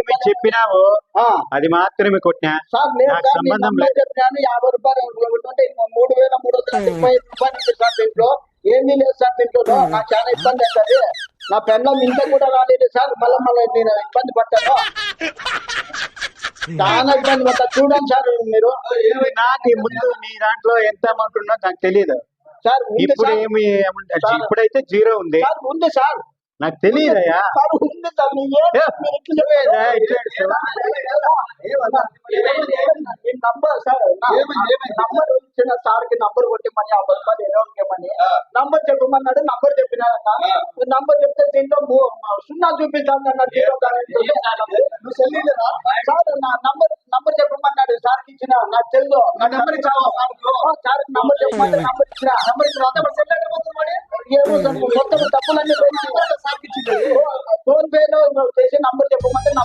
ఏమి చెప్పినావో ఆ, అది మాత్రమే కొట్టినా. సార్ నేను నాకు సార్ మీ సంబంధం నంబర్ లేదు. చెప్పినాను 50 రూపాయలు అంటే 3,335 రూపాయలు ఉంది సార్ దీంట్లో. ఏమీ లేదు సార్ దీంట్లో. నాకు చాలా ఇబ్బంది అవుతుంది. నా పెళ్ళం ఇంత కూడా రాలేదు సార్. మళ్ళీ నేను ఇబ్బంది పడ్డాను. చాలా ఇబ్బంది పడ్డా. చూడండి సార్ మీరు. నాకు ఈ ముందు నీ దాంట్లో ఎంత అమౌంట్ ఉందో నాకు తెలియదు. సార్ ఉంది ఇప్పుడు సార్. ఏమి ఇప్పుడైతే 0 ఉంది. సార్ ఉంది సార్. నాకు తెలియదయ్యా. సార్ ఉంది సార్. మీరు ఇట్లా నువ్వేదా ఇట్లా మీ నంబర్ సార్ నంబర్ ఇచ్చిన సార్ కి నంబర్ కొట్టిమని 50 రూపాయలు ఏమని నంబర్ చెప్పమన్నాడు. నంబర్ చెప్పినాడు. నంబర్ చెప్తే దీంట్లో 0 చూపిస్తాను అన్నాడు. సార్ నా నంబర్ చెప్పమన్నాడు. సార్ కి ఇచ్చిన నాకు తెలుసు. నా నంబర్ ఇచ్చాను సార్. నంబర్ చెప్పమని నంబర్ ఇచ్చిన ఏమో సార్ మొత్తం డబ్బులన్నీ ఫోన్ పే లో చేసి నంబర్ చెప్పమంటే నంబర్